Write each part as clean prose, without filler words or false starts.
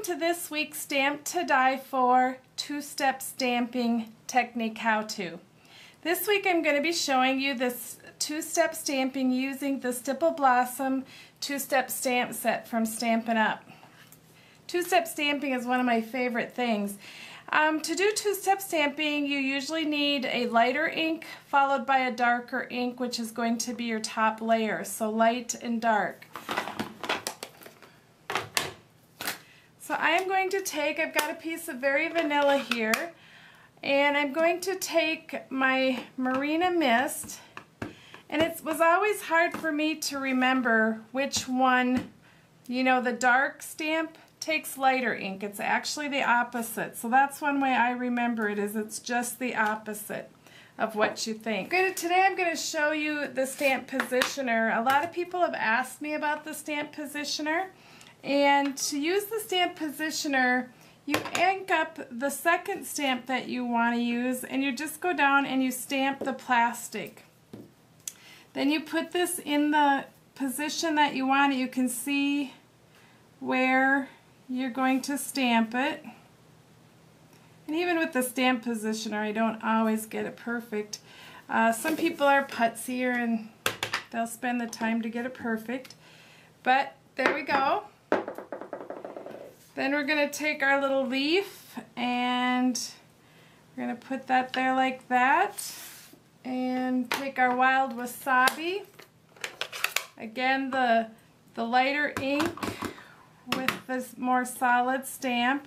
to this week's Stamp to Die For two-step stamping technique how-to. This week I'm going to be showing you this two-step stamping using the Stipple Blossom two-step stamp set from Stampin' Up. Two-step stamping is one of my favorite things. To do two-step stamping, you usually need a lighter ink followed by a darker ink, which is going to be your top layer, so light and dark. So I am going to take, I've got a piece of Very Vanilla here, and I'm going to take my Marina Mist, and it was always hard for me to remember which one, you know, the dark stamp takes lighter ink. It's actually the opposite. So that's one way I remember it, is it's just the opposite of what you think. Today I'm going to show you the stamp positioner. A lot of people have asked me about the stamp positioner, and to use the stamp positioner, you ink up the second stamp that you want to use, and you just go down and you stamp the plastic. Then you put this in the position that you want it. You can see where you're going to stamp it. And even with the stamp positioner, I don't always get it perfect. Some people are putzier and they'll spend the time to get it perfect. But there we go. Then we're going to take our little leaf and we're going to put that there like that. And take our wild wasabi. Again, the lighter ink with this more solid stamp.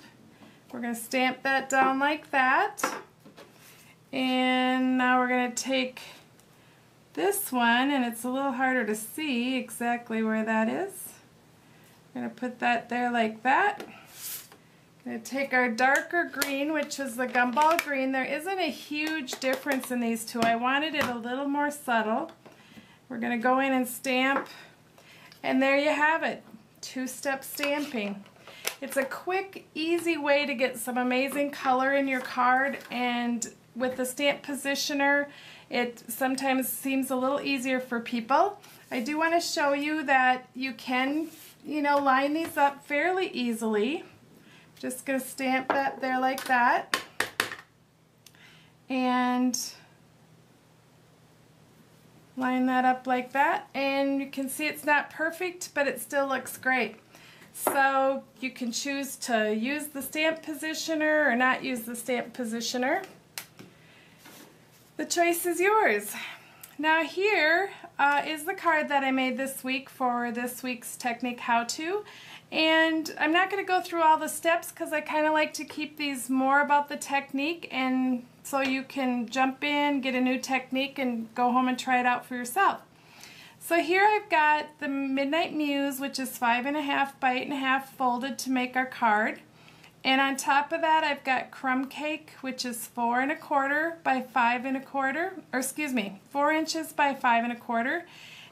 We're going to stamp that down like that. And now we're going to take this one, and it's a little harder to see exactly where that is. We're going to put that there like that. Going to take our darker green, which is the gumball green. There isn't a huge difference in these two. I wanted it a little more subtle. We're going to go in and stamp, and there you have it. Two-step stamping. It's a quick, easy way to get some amazing color in your card, and with the stamp positioner, it sometimes seems a little easier for people. I do want to show you that you can, line these up fairly easily. Just going to stamp that there like that. And line that up like that, and you can see it's not perfect, but it still looks great. So you can choose to use the stamp positioner or not use the stamp positioner. The choice is yours. Now here is the card that I made this week for this week's Technique How-To. And I'm not going to go through all the steps because I kind of like to keep these more about the technique, and so you can jump in, get a new technique, and go home and try it out for yourself. So here I've got the Midnight Muse, which is 5.5 by 8.5 folded to make our card. And on top of that I've got Crumb Cake, which is 4.25 by 5.25, or excuse me, 4 inches by 5.25.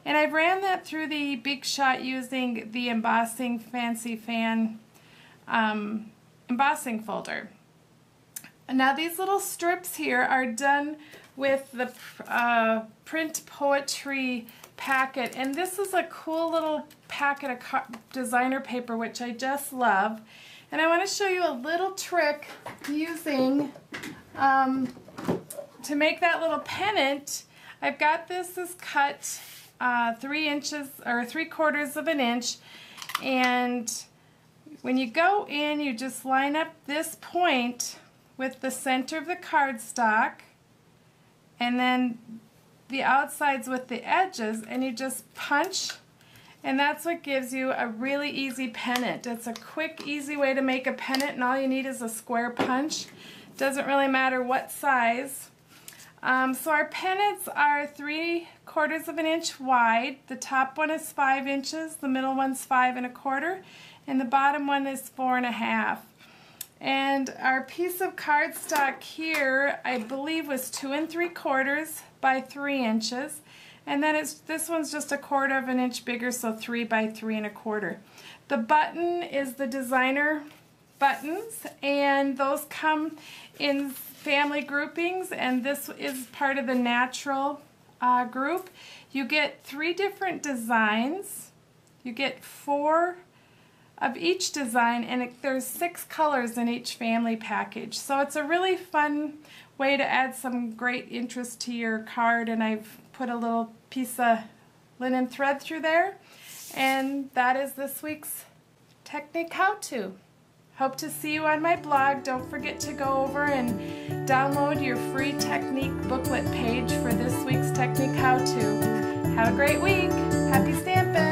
And I've ran that through the Big Shot using the Embossing Fancy Fan embossing folder. Now these little strips here are done with the Print Poetry packet, and this is a cool little packet of designer paper which I just love. And I want to show you a little trick using to make that little pennant. I've got this is cut 3 inches or 3/4 of an inch, and when you go in, you just line up this point with the center of the cardstock, and then the outsides with the edges, and you just punch, and that's what gives you a really easy pennant. It's a quick, easy way to make a pennant, and all you need is a square punch. Doesn't really matter what size. So our pennants are 3/4 of an inch wide. The top one is 5 inches, the middle one's 5.25, and the bottom one is 4.5. And our piece of cardstock here, I believe, was 2 3/4 by 3 inches, and then this one's just 1/4 of an inch bigger, so 3 by 3.25. The button is the designer buttons, and those come in family groupings, and this is part of the natural group. You get 3 different designs. You get 4 of each design, and there's 6 colors in each family package. So it's a really fun way to add some great interest to your card, and I've put a little piece of linen thread through there. And that is this week's Technique How-To. Hope to see you on my blog. Don't forget to go over and download your free technique booklet page for this week's Technique How-To. Have a great week. Happy stamping!